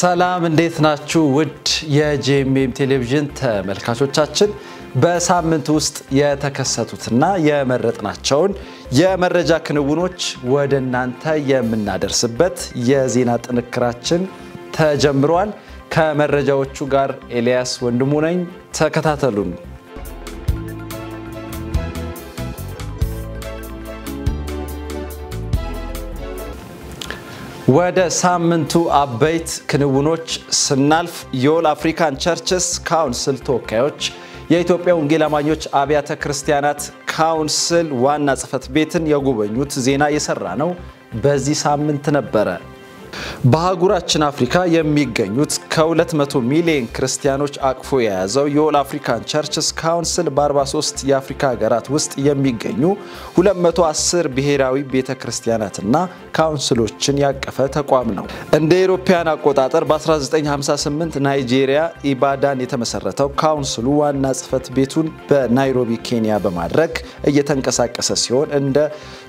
ሰላም እንዴት ናችሁ ውድ የጄኤምኤም ቴሌቪዥን ተመልካቾቻችን በሳምንት ውስጥ የተከሰቱትና የመረጥናቸውን የመረጃ ክንውኖች ወደናንተ የምናደርስበት የዜና ጥንክራችን ተጀምሯል ከመረጃዎቹ ጋር ኤልያስ ወንድሙ ነኝ ተከታተሉን ወደ ሳምንቱ አበይት ክንውኖች ስናልፍ የኦል አፍሪካን ቸርችስ ካውንስል ተወካዮች የኢትዮጵያ ወንጌል አማኞች አብያተ ክርስቲያናት ካውንስል ዋና ጽሕፈት ቤትን የጎበኙት ዜና የሰራ ነው በዚህ ሳምንት ነበረ በአህጉራችን አፍሪካ የሚገኙት ከ200 ሚሊዮን ክርስቲያኖች አቅፎ የያዘው የኦል አፍሪካን ቸርችስ ካውንስል በ43 የአፍሪካ ሀገራት ውስጥ የሚገኙ 210 ብሔራዊ ቤተክርስቲያናትና ካውንስሎችን ያቀፈ ተቋም ነው እንደ አውሮፓውያን አቆጣጠር በ1958 ናይጄሪያ ኢባዳን የተመሰረተው ካውንስሉ ዋና ጽሕፈት ቤቱን በናይሮቢ ኬንያ በማድረግ እየተንቀሳቀሰ ሲሆን እንደ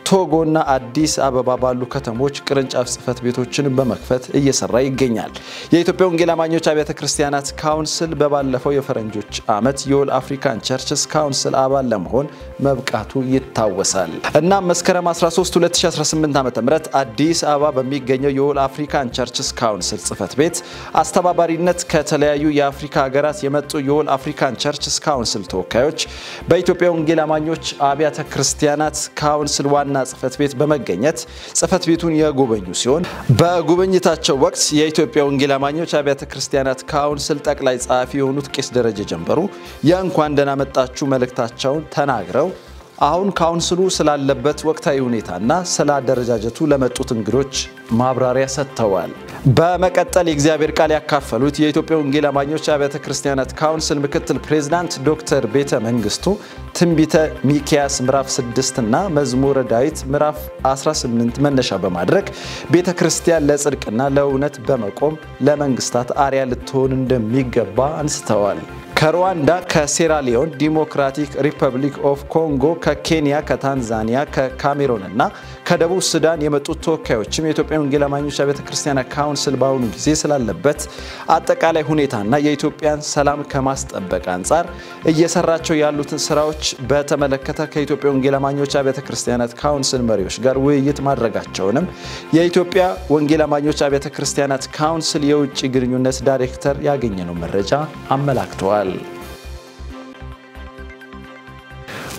ቶጎና አዲስ አበባ ባሉ ከተሞች ቅርንጫፍ ጽሕፈት ቤቶችን በመክፈት እየሰራ ይገኛል የኢትዮጵያ ወንጌል አማኞች አብያተ ክርስቲያናት ካውንስል በባለፈው የፈረንጆች ዓመት የኦል አፍሪካን ቸርችስ ካውንስል አባል ለመሆን መብቃቱ ይታወሳል እና መስከረም 13 2018 ዓ.ም አዲስ አበባ በሚገኘው የኦል አፍሪካን ቸርችስ ካውንስል ጽሕፈት ቤት አስተባባሪነት ከተለያዩ የአፍሪካ ሀገራት የመጡ የኦል አፍሪካን ቸርችስ ካውንስል ተወካዮች በኢትዮጵያ ወንጌል አማኞች አብያተ ክርስቲያናት ካውንስል ዋና ጽሕፈት ቤት በመገኘት ጽሕፈት ቤቱን የጎበኙ ሲሆን በጉብኝታቸው ወቅት የኢትዮጵያ ወንጌል አማኞች አብያተ ክርስቲያናት ካውንስል ጠቅላይ ጸሐፊ የሆኑት ቄስ ደረጀ ጀንበሩ የእንኳን ደህና መጣችሁ መልእክታቸውን ተናግረው አሁን ካውንስሉ ስላለበት ወቅታዊ ሁኔታና ስላደረጃጀቱ ለመጡት እንግዶች ማብራሪያ ሰጥተዋል በመቀጠል የእግዚአብሔር ቃል ያካፈሉት የኢትዮጵያ ወንጌል አማኞች አብያተ ክርስቲያናት ካውንስል ምክትል ፕሬዝዳንት ዶክተር ቤተ መንግስቱ ትንቢተ ሚክያስ ምዕራፍ 6 እና መዝሙረ ዳዊት ምዕራፍ 18 መነሻ በማድረግ ቤተክርስቲያን ለጽድቅና ለእውነት በመቆም ለመንግስታት አርአያ ልትሆን እንደሚገባ አንስተዋል ከሩዋንዳ ከሴራሊዮን ዲሞክራቲክ ሪፐብሊክ ኦፍ ኮንጎ ከኬንያ ከታንዛኒያ ከካሜሩን እና ከደቡብ ሱዳን የመጡት ተወካዮችም የኢትዮጵያ ወንጌል አማኞች አብያተ ክርስቲያናት ካውንስል ባሁኑ ጊዜ ስላለበት አጠቃላይ ሁኔታና የኢትዮጵያን ሰላም ከማስጠበቅ አንፃር እየሰራቸው ያሉትን ስራዎች በተመለከተ ከኢትዮጵያ ወንጌል አማኞች አብያተ ክርስቲያናት ካውንስል መሪዎች ጋር ውይይት ማድረጋቸውንም የኢትዮጵያ ወንጌል አማኞች አብያተ ክርስቲያናት ካውንስል የውጭ ግንኙነት ዳይሬክተር ያገኘነው መረጃ አመላክቷል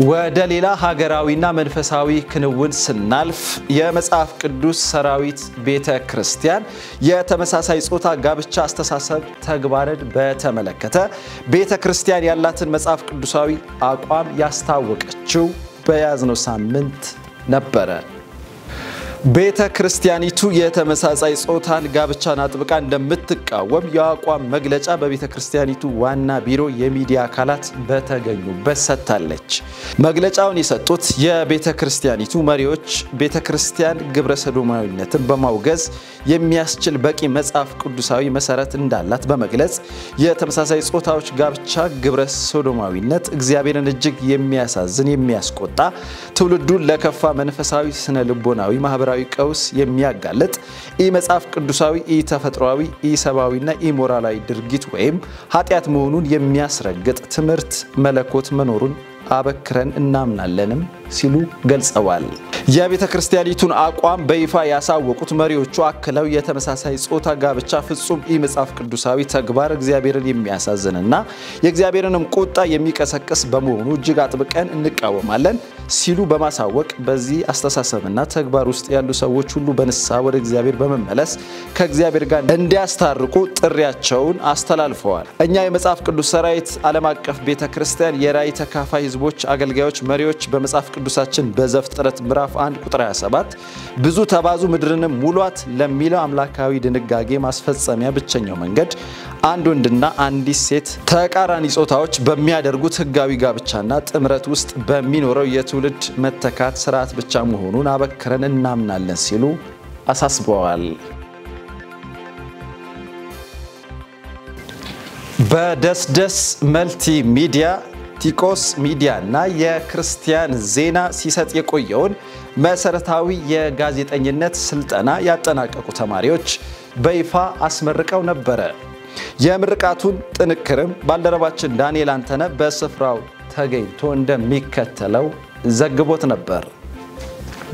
ወደ ሌላ ሀገራዊና መንፈሳዊ ክንውን ስናልፍ የመጽሐፍ ቅዱስ ሰራዊት ቤተክርስቲያን የተመሳሳይ ጾታ ጋብቻ አስተሳሰብ ተግባርን በተመለከተ ቤተክርስቲያን ያላትን መጽሐፍ ቅዱሳዊ አቋም ያስታወቀችው በያዝነው ሳምንት ነበረ ቤተክርስቲያኒቱ የተመሳሳይ ጾታን ጋብቻን አጥብቃ እንደምትቃወም የአቋም መግለጫ በቤተክርስቲያኒቱ ዋና ቢሮ የሚዲያ አካላት በተገኙበት ሰጥታለች መግለጫውን የሰጡት የቤተክርስቲያኒቱ መሪዎች ቤተክርስቲያን ግብረ ሰዶማዊነትን በማውገዝ የሚያስችል በቂ መጽሐፍ ቅዱሳዊ መሰረት እንዳላት በመግለጽ የተመሳሳይ ጾታዎች ጋብቻ ግብረ ሰዶማዊነት እግዚአብሔርን እጅግ የሚያሳዝን የሚያስቆጣ ትውልዱን ለከፋ መንፈሳዊ ስነ ልቦናዊ ማህበራዊ ቀውስ የሚያጋልጥ መጽሐፍ ቅዱሳዊ ተፈጥሯዊ ሰባዊና ሞራላዊ ድርጊት ወይም ኃጢያት መሆኑን የሚያስረግጥ ትምህርት መለኮት መኖሩን አበክረን እናምናለንም ሲሉ ገልጸዋል የቤተክርስቲያኒቱን አቋም በይፋ ያሳወቁት መሪዎቹ አክለው የተመሳሳይ ጾታ ጋብቻ ፍጹም መጽሐፍ ቅዱሳዊ ተግባር እግዚአብሔርን የሚያሳዝንና የእግዚአብሔርንም ቁጣ የሚቀሰቅስ በመሆኑ እጅግ አጥብቀን እንቃወማለን ሲሉ በማሳወቅ በዚህ አስተሳሰብና ተግባር ውስጥ ያሉ ሰዎች ሁሉ በንስሐ ወደ እግዚአብሔር በመመለስ ከእግዚአብሔር ጋር እንዲያስታርቁ ጥሪያቸውን አስተላልፈዋል እኛ የመጽሐፍ ቅዱስ ሰራዊት ዓለም አቀፍ ቤተክርስቲያን የራእይ ተካፋይ ህዝቦች አገልጋዮች መሪዎች በመጽሐፍ ቅዱሳችን በዘፍጥረት ምዕራፍ 1 ቁጥር 27 ብዙ ተባዙ ምድርንም ሙሏት ለሚለው አምላካዊ ድንጋጌ ማስፈጸሚያ ብቸኛው መንገድ አንድ ወንድና አንዲት ሴት ተቃራኒ ጾታዎች በሚያደርጉት ህጋዊ ጋብቻና ጥምረት ውስጥ በሚኖረው የትውልድ መተካት ስርዓት ብቻ መሆኑን አበክረን እናምናለን ሲሉ አሳስበዋል በደስደስ መልቲ ሚዲያ ቲኮስ ሚዲያና የክርስቲያን ዜና ሲሰጥ የቆየውን መሰረታዊ የጋዜጠኝነት ስልጠና ያጠናቀቁ ተማሪዎች በይፋ አስመርቀው ነበር። የምርቃቱን ጥንክርም ባልደረባችን ዳንኤል አንተነ በስፍራው ተገኝቶ እንደሚከተለው ዘግቦት ነበር።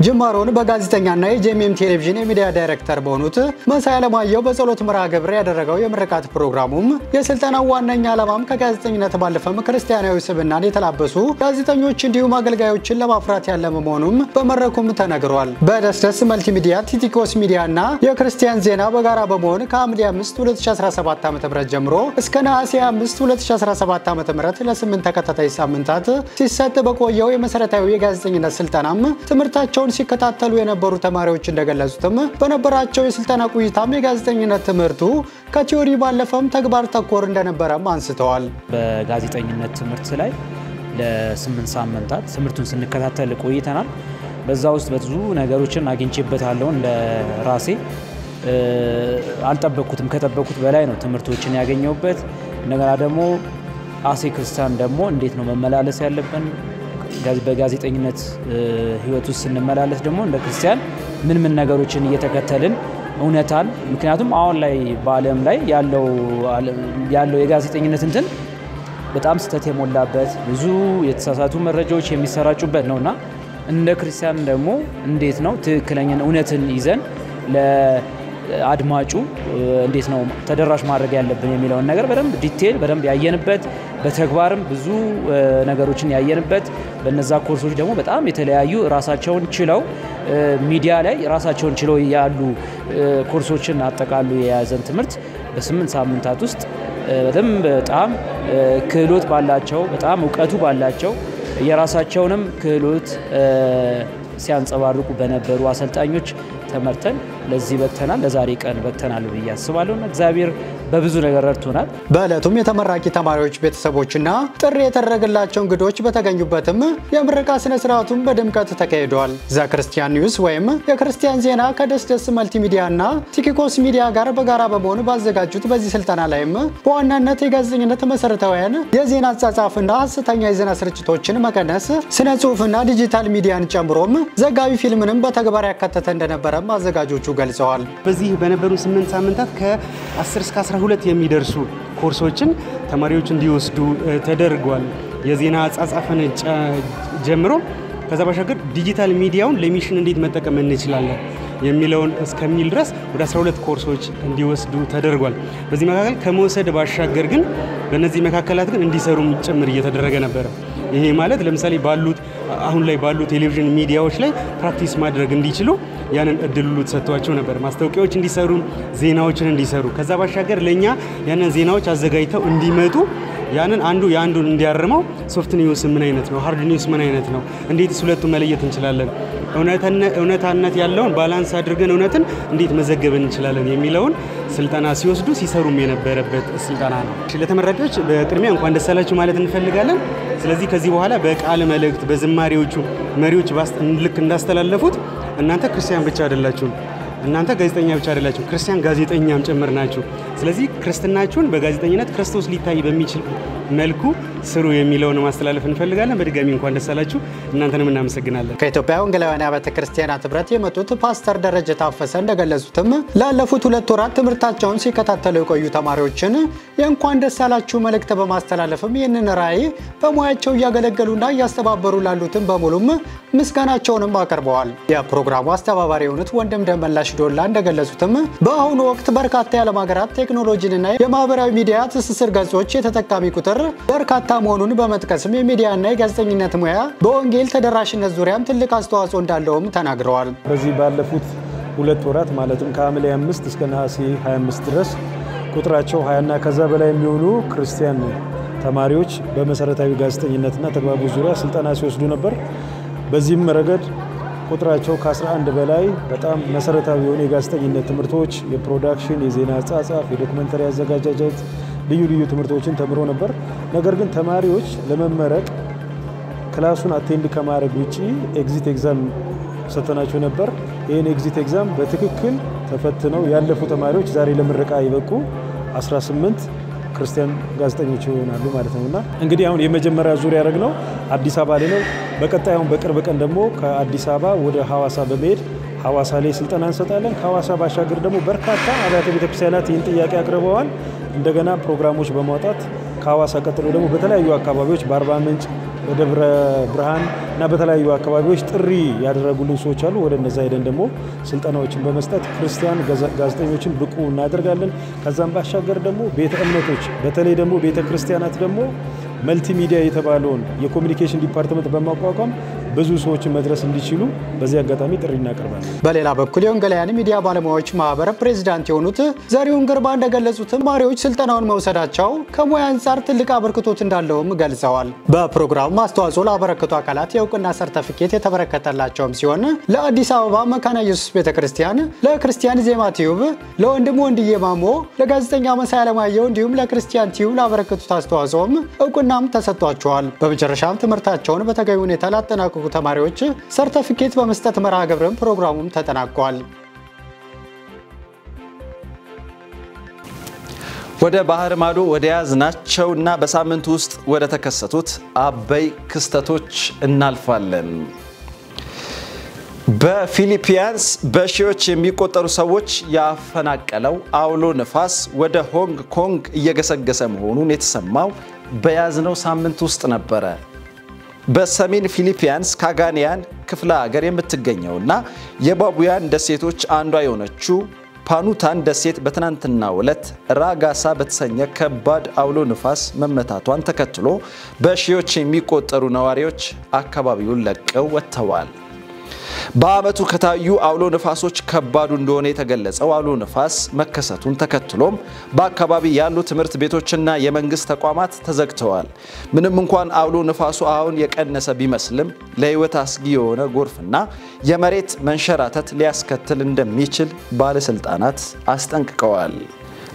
ጅማሮን በጋዜጠኛና የጄኤምኤም ቴሌቪዥን የሚዲያ ዳይሬክተር በሆኑት መሳይ አለማየሁ በጸሎት መርሃ ግብር ያደረገው የምርቃት ፕሮግራሙም የስልጠናው ዋነኛ ዓላማም ከጋዜጠኝነት ባለፈም ክርስቲያናዊ ስብዕናን የተላበሱ ጋዜጠኞች እንዲሁም አገልጋዮችን ለማፍራት ያለመ መሆኑም በመድረኩም ተነግሯል። በደስደስ መልቲሚዲያ፣ ቲቲኮስ ሚዲያና የክርስቲያን ዜና በጋራ በመሆን ከሐምሌ 5 2017 ዓ.ም ጀምሮ እስከ ነሐሴ 5 2017 ዓ.ም ለ8 ተከታታይ ሳምንታት ሲሰጥ በቆየው የመሰረታዊ የጋዜጠኝነት ስልጠናም ትምህርታቸውን ሲከታተሉ የነበሩ ተማሪዎች እንደገለጹትም በነበራቸው የስልጠና ቆይታም የጋዜጠኝነት ትምህርቱ ከቲዮሪ ባለፈም ተግባር ተኮር እንደነበረም አንስተዋል። በጋዜጠኝነት ትምህርት ላይ ለ8 ሳምንታት ትምህርቱን ስንከታተል ቆይተናል። በዛ ውስጥ ብዙ ነገሮችን አግኝቼበታለሁ። እንደ ራሴ አልጠበቅኩትም፣ ከጠበቅኩት በላይ ነው ትምህርቶችን ያገኘሁበት። እንደገና ደግሞ አሴ ክርስቲያን ደግሞ እንዴት ነው መመላለስ ያለብን በጋዜጠኝነት ህይወት ውስጥ ስንመላለስ ደግሞ እንደ ክርስቲያን ምን ነገሮችን እየተከተልን እውነታን ምክንያቱም አሁን ላይ በዓለም ላይ ያለው የጋዜጠኝነት እንትን በጣም ስተት የሞላበት ብዙ የተሳሳቱ መረጃዎች የሚሰራጩበት ነውና እንደ ክርስቲያን ደግሞ እንዴት ነው ትክክለኛ እውነትን ይዘን ለአድማጩ እንዴት ነው ተደራሽ ማድረግ ያለብን የሚለውን ነገር በደንብ ዲቴል በደንብ ያየንበት በተግባርም ብዙ ነገሮችን ያየንበት በነዛ ኮርሶች ደግሞ በጣም የተለያዩ ራሳቸውን ችለው ሚዲያ ላይ ራሳቸውን ችለው ያሉ ኮርሶችን አጠቃሉ የያዘን ትምህርት በ8 ሳምንታት ውስጥ በጣም ክህሎት ባላቸው በጣም ዕውቀቱ ባላቸው የራሳቸውንም ክህሎት ሲያንጸባርቁ በነበሩ አሰልጣኞች ተመርተን ለዚህ በተናል ለዛሬ ቀን በተናል ብዬ አስባለሁ። እግዚአብሔር በብዙ ነገር ረድቶናል። በእለቱም የተመራቂ ተማሪዎች ቤተሰቦችና ጥሪ የተደረገላቸው እንግዶች በተገኙበትም የምረቃ ስነ ስርዓቱን በድምቀት ተካሂዷል። ዘ ክርስቲያን ኒውስ ወይም የክርስቲያን ዜና ከደስደስ መልቲሚዲያና ቲኪኮስ ሚዲያ ጋር በጋራ በመሆን ባዘጋጁት በዚህ ስልጠና ላይም በዋናነት የጋዜጠኝነት መሰረታዊያን የዜና አጻጻፍና ሐሰተኛ የዜና ስርጭቶችን መቀነስ፣ ስነ ጽሁፍና ዲጂታል ሚዲያን ጨምሮም ዘጋቢ ፊልምንም በተግባር ያካተተ እንደነበረ አዘጋጆቹ ገልጸዋል። በዚህ በነበሩ 8 ሳምንታት ከ10 እስከ 12 የሚደርሱ ኮርሶችን ተማሪዎች እንዲወስዱ ተደርጓል። የዜና አጻጻፍን ጀምሮ ከዛ ባሻገር ዲጂታል ሚዲያውን ለሚሽን እንዴት መጠቀም እንችላለን የሚለውን እስከሚል ድረስ ወደ 12 ኮርሶች እንዲወስዱ ተደርጓል። በዚህ መካከል ከመውሰድ ባሻገር ግን በእነዚህ መካከላት ግን እንዲሰሩም ጭምር እየተደረገ ነበር። ይሄ ማለት ለምሳሌ አሁን ላይ ባሉ ቴሌቪዥን ሚዲያዎች ላይ ፕራክቲስ ማድረግ እንዲችሉ ያንን እድል ሁሉ ተሰጥቷቸው ነበር። ማስታወቂያዎች እንዲሰሩ፣ ዜናዎችን እንዲሰሩ ከዛ ባሻገር ለኛ ያንን ዜናዎች አዘጋጅተው እንዲመጡ ያንን አንዱን እንዲያርመው ሶፍት ኒውስ ምን አይነት ነው፣ ሃርድ ኒውስ ምን አይነት ነው፣ እንዴትስ ሁለቱን መለየት እንችላለን፣ እውነታነት ያለውን ባላንስ አድርገን እውነትን እንዴት መዘገብ እንችላለን የሚለውን ስልጠና ሲወስዱ ሲሰሩም የነበረበት ስልጠና ነው። ለተመራቂዎች በቅድሚያ እንኳን ደስ አላችሁ ማለት እንፈልጋለን። ስለዚህ ከዚህ በኋላ በቃል መልእክት በዝማሬዎቹ መሪዎች ልክ እንዳስተላለፉት እናንተ ክርስቲያን ብቻ አይደላችሁም፣ እናንተ ጋዜጠኛ ብቻ አይደላችሁም፣ ክርስቲያን ጋዜጠኛም ጭምር ናችሁ። ስለዚህ ክርስትናችሁን በጋዜጠኝነት ክርስቶስ ሊታይ በሚችል መልኩ ስሩ የሚለውን ማስተላለፍ እንፈልጋለን። በድጋሚ እንኳን ደስ አላችሁ፣ እናንተንም እናመሰግናለን። ከኢትዮጵያ ወንጌላውያን አብያተ ክርስቲያናት ህብረት የመጡት ፓስተር ደረጀ ታፈሰ እንደገለጹትም ላለፉት 2 ወራት ትምህርታቸውን ሲከታተሉ የቆዩ ተማሪዎችን የእንኳን ደስ አላችሁ መልእክት በማስተላለፍም ይህንን ራዕይ በሙያቸው እያገለገሉና እያስተባበሩ ላሉትም በሙሉም ምስጋናቸውንም አቀርበዋል። የፕሮግራሙ አስተባባሪ የሆኑት ወንድም ደመላሽ ዶላ እንደገለጹትም በአሁኑ ወቅት በርካታ የዓለም ሀገራት ቴክኖሎጂንና የማህበራዊ ሚዲያ ትስስር ገጾች የተጠቃሚ ቁጥር በርካታ መሆኑን በመጥቀስም የሚዲያና የጋዜጠኝነት ሙያ በወንጌል ተደራሽነት ዙሪያም ትልቅ አስተዋጽኦ እንዳለውም ተናግረዋል። በዚህ ባለፉት 2 ወራት ማለትም ከሐምሌ 5 እስከ ነሐሴ 25 ድረስ ቁጥራቸው 20 እና ከዛ በላይ የሚሆኑ ክርስቲያን ተማሪዎች በመሰረታዊ ጋዜጠኝነትና ተግባቦት ዙሪያ ስልጠና ሲወስዱ ነበር። በዚህም ረገድ ቁጥራቸው ከ11 በላይ በጣም መሰረታዊ የሆኑ የጋዜጠኝነት ትምህርቶች፣ የፕሮዳክሽን፣ የዜና አጻጻፍ፣ የዶክመንተሪ አዘጋጃጀት ልዩ ትምህርቶችን ተምሮ ነበር። ነገር ግን ተማሪዎች ለመመረቅ ክላሱን አቴንድ ከማድረግ ውጪ ኤግዚት ኤግዛም ሰጥተናቸው ነበር። ይህን ኤግዚት ኤግዛም በትክክል ተፈትነው ያለፉ ተማሪዎች ዛሬ ለምረቃ ይበቁ 18 ክርስቲያን ጋዜጠኞች ይሆናሉ ማለት ነውና እንግዲህ አሁን የመጀመሪያ ዙር ያደረግነው አዲስ አበባ ላይ ነው። በቀጣዩም በቅርብ ቀን ደግሞ ከአዲስ አበባ ወደ ሐዋሳ በመሄድ ሐዋሳ ላይ ስልጠና እንሰጣለን። ከሐዋሳ ባሻገር ደግሞ በርካታ አብያተ ቤተክርስቲያናት ይህን ጥያቄ አቅርበዋል። እንደገና ፕሮግራሞች በማውጣት ከሐዋሳ ቀጥሎ ደግሞ በተለያዩ አካባቢዎች በአርባ ምንጭ፣ በደብረ ብርሃን እና በተለያዩ አካባቢዎች ጥሪ ያደረጉልን ሰዎች አሉ። ወደ እነዛ ሄደን ደግሞ ስልጠናዎችን በመስጠት ክርስቲያን ጋዜጠኞችን ብቁ እናደርጋለን። ከዛም ባሻገር ደግሞ ቤተ እምነቶች በተለይ ደግሞ ቤተ ክርስቲያናት ደግሞ መልቲሚዲያ የተባለውን የኮሙኒኬሽን ዲፓርትመንት በማቋቋም ብዙ ሰዎችን መድረስ እንዲችሉ በዚህ አጋጣሚ ጥሪ እናቀርባለን። በሌላ በኩል የወንጌላውያን ሚዲያ ባለሙያዎች ማህበር ፕሬዝዳንት የሆኑት ዘሪሁን ግርማ እንደገለጹት ተማሪዎች ስልጠናውን መውሰዳቸው ከሙያ አንፃር ትልቅ አበርክቶት እንዳለውም ገልጸዋል። በፕሮግራሙ አስተዋጽኦ ላበረከቱ አካላት የእውቅና ሰርተፊኬት የተበረከተላቸውም ሲሆን ለአዲስ አበባ መካነ ኢየሱስ ቤተክርስቲያን፣ ለክርስቲያን ዜማ ቲዩብ፣ ለወንድሙ ወንድዬ ማሞ፣ ለጋዜጠኛ መሳይ አለማየሁ እንዲሁም ለክርስቲያን ቲዩብ ላበረከቱት አስተዋጽኦም እውቅናም ተሰጥቷቸዋል። በመጨረሻም ትምህርታቸውን በተገቢ ሁኔታ ላጠናቀቁ ተማሪዎች ሰርተፊኬት በመስጠት መርሃ ግብርም ፕሮግራሙም ተጠናቋል። ወደ ባህር ማዶ ወደ ያዝናቸውና በሳምንቱ ውስጥ ወደ ተከሰቱት አበይ ክስተቶች እናልፋለን። በፊሊፒንስ በሺዎች የሚቆጠሩ ሰዎች ያፈናቀለው አውሎ ነፋስ ወደ ሆንግ ኮንግ እየገሰገሰ መሆኑን የተሰማው በያዝነው ሳምንት ውስጥ ነበረ። በሰሜን ፊሊፒንስ ካጋኒያን ክፍለ ሀገር የምትገኘውና የባቡያን ደሴቶች አንዷ የሆነችው ፓኑታን ደሴት በትናንትናው ዕለት ራጋሳ በተሰኘ ከባድ አውሎ ንፋስ መመታቷን ተከትሎ በሺዎች የሚቆጠሩ ነዋሪዎች አካባቢውን ለቀው ወጥተዋል። በአመቱ ከታዩ አውሎ ንፋሶች ከባዱ እንደሆነ የተገለጸው አውሎ ንፋስ መከሰቱን ተከትሎም በአካባቢ ያሉ ትምህርት ቤቶችና የመንግስት ተቋማት ተዘግተዋል። ምንም እንኳን አውሎ ንፋሱ አሁን የቀነሰ ቢመስልም ለህይወት አስጊ የሆነ ጎርፍና የመሬት መንሸራተት ሊያስከትል እንደሚችል ባለስልጣናት አስጠንቅቀዋል።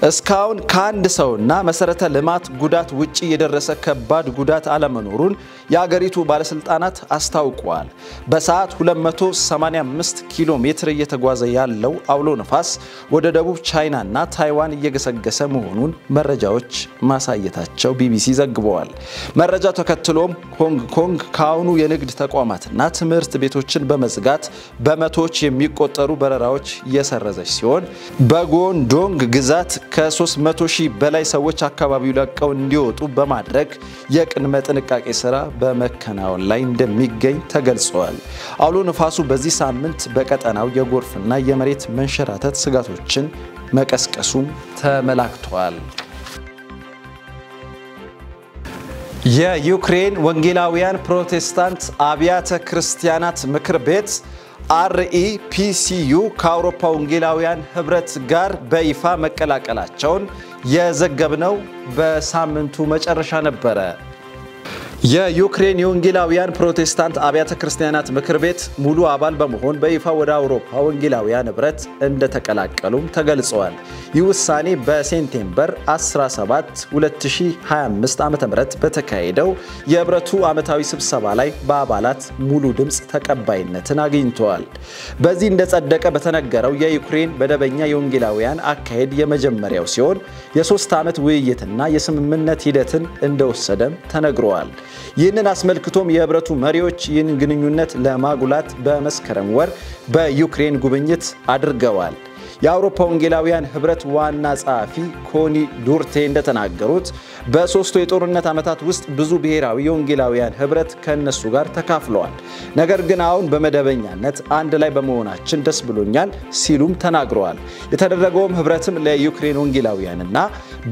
እስካሁን ከአንድ ሰውና መሰረተ ልማት ጉዳት ውጪ የደረሰ ከባድ ጉዳት አለመኖሩን የአገሪቱ ባለስልጣናት አስታውቀዋል። በሰዓት 285 ኪሎ ሜትር እየተጓዘ ያለው አውሎ ነፋስ ወደ ደቡብ ቻይናና ታይዋን እየገሰገሰ መሆኑን መረጃዎች ማሳየታቸው ቢቢሲ ዘግበዋል። መረጃው ተከትሎም ሆንግ ኮንግ ካሁኑ የንግድ ተቋማትና ትምህርት ቤቶችን በመዝጋት በመቶዎች የሚቆጠሩ በረራዎች እየሰረዘች ሲሆን በጎንዶንግ ግዛት ከ300,000 በላይ ሰዎች አካባቢው ለቀው እንዲወጡ በማድረግ የቅድመ ጥንቃቄ ስራ በመከናወን ላይ እንደሚገኝ ተገልጿል። አውሎ ነፋሱ በዚህ ሳምንት በቀጠናው የጎርፍና የመሬት መንሸራተት ስጋቶችን መቀስቀሱም ተመላክቷል። የዩክሬን ወንጌላውያን ፕሮቴስታንት አብያተ ክርስቲያናት ምክር ቤት REPCU ከአውሮፓ ወንጌላውያን ህብረት ጋር በይፋ መቀላቀላቸውን የዘገብነው በሳምንቱ መጨረሻ ነበረ። የዩክሬን የወንጌላውያን ፕሮቴስታንት አብያተ ክርስቲያናት ምክር ቤት ሙሉ አባል በመሆን በይፋ ወደ አውሮፓ ወንጌላውያን ህብረት እንደተቀላቀሉም ተገልጿል። ይህ ውሳኔ በሴፕቴምበር 17 2025 ዓ.ም በተካሄደው የህብረቱ ዓመታዊ ስብሰባ ላይ በአባላት ሙሉ ድምጽ ተቀባይነትን አግኝቷል። በዚህ እንደጸደቀ በተነገረው የዩክሬን መደበኛ የወንጌላውያን አካሄድ የመጀመሪያው ሲሆን የ3 ዓመት ውይይትና የስምምነት ሂደትን እንደወሰደም ተነግሯል። ይህንን አስመልክቶም የህብረቱ መሪዎች ይህን ግንኙነት ለማጉላት በመስከረም ወር በዩክሬን ጉብኝት አድርገዋል። የአውሮፓ ወንጌላውያን ህብረት ዋና ጸሐፊ ኮኒ ዱርቴ እንደተናገሩት በሶስቱ የጦርነት ዓመታት ውስጥ ብዙ ብሔራዊ የወንጌላውያን ህብረት ከነሱ ጋር ተካፍለዋል። ነገር ግን አሁን በመደበኛነት አንድ ላይ በመሆናችን ደስ ብሎኛል ሲሉም ተናግረዋል። የተደረገውም ህብረትም ለዩክሬን ወንጌላውያንና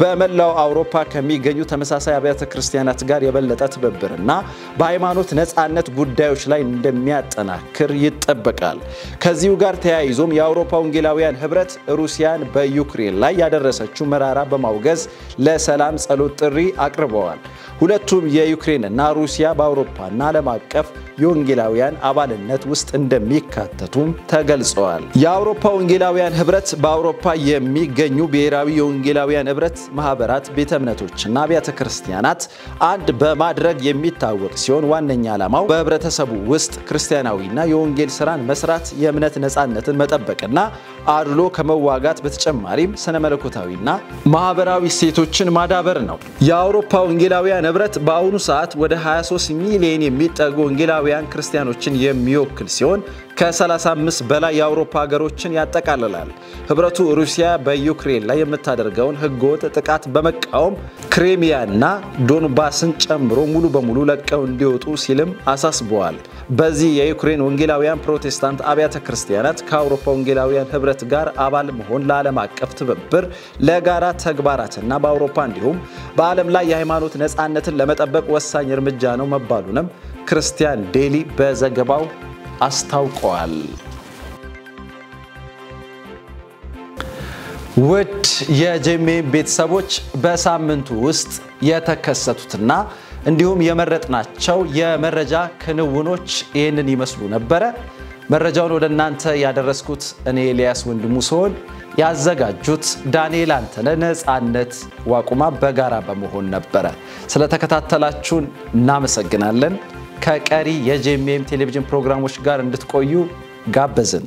በመላው አውሮፓ ከሚገኙ ተመሳሳይ አብያተ ክርስቲያናት ጋር የበለጠ ትብብርና በሃይማኖት ነጻነት ጉዳዮች ላይ እንደሚያጠናክር ይጠበቃል። ከዚሁ ጋር ተያይዞም የአውሮፓ ወንጌላውያን ህብረት ሩሲያን በዩክሬን ላይ ያደረሰችው መራራ በማውገዝ ለሰላም ጸሎት ጥሪ አቅርበዋል። ሁለቱም የዩክሬንና ሩሲያ በአውሮፓና ዓለም አቀፍ የወንጌላውያን አባልነት ውስጥ እንደሚካተቱም ተገልጸዋል። የአውሮፓ ወንጌላውያን ህብረት በአውሮፓ የሚገኙ ብሔራዊ የወንጌላውያን ህብረት ማህበራት፣ ቤተ እምነቶችና አብያተ ክርስቲያናት አንድ በማድረግ የሚታወቅ ሲሆን ዋነኛ ዓላማው በህብረተሰቡ ውስጥ ክርስቲያናዊና የወንጌል ስራን መስራት፣ የእምነት ነጻነትን መጠበቅና አድሎ ከመዋጋት በተጨማሪም ስነ መለኮታዊና ማህበራዊ ሴቶችን ማዳበር ነው። የአውሮፓ ወንጌላውያን ህብረት በአሁኑ ሰዓት ወደ 23 ሚሊዮን የሚጠጉ ወንጌላውያን ወንጌላውያን ክርስቲያኖችን የሚወክል ሲሆን ከ35 በላይ የአውሮፓ ሀገሮችን ያጠቃልላል። ህብረቱ ሩሲያ በዩክሬን ላይ የምታደርገውን ህገወጥ ጥቃት በመቃወም ክሬሚያና ዶንባስን ጨምሮ ሙሉ በሙሉ ለቀው እንዲወጡ ሲልም አሳስበዋል። በዚህ የዩክሬን ወንጌላውያን ፕሮቴስታንት አብያተ ክርስቲያናት ከአውሮፓ ወንጌላውያን ህብረት ጋር አባል መሆን ለዓለም አቀፍ ትብብር ለጋራ ተግባራትና በአውሮፓ እንዲሁም በዓለም ላይ የሃይማኖት ነፃነትን ለመጠበቅ ወሳኝ እርምጃ ነው መባሉንም ክርስቲያን ዴሊ በዘገባው አስታውቀዋል። ውድ የጄኤምኤም ቤተሰቦች በሳምንቱ ውስጥ የተከሰቱትና እንዲሁም የመረጥናቸው የመረጃ ክንውኖች ይህንን ይመስሉ ነበር። መረጃውን ወደ እናንተ ያደረስኩት እኔ ኤልያስ ወንድሙ ሲሆን ያዘጋጁት ዳንኤል አንተነህ ነፃነት ዋቁማ በጋራ በመሆን ነበር። ስለተከታተላችሁን እናመሰግናለን። ከቀሪ የጄኤምኤም ቴሌቪዥን ፕሮግራሞች ጋር እንድትቆዩ ጋበዝን።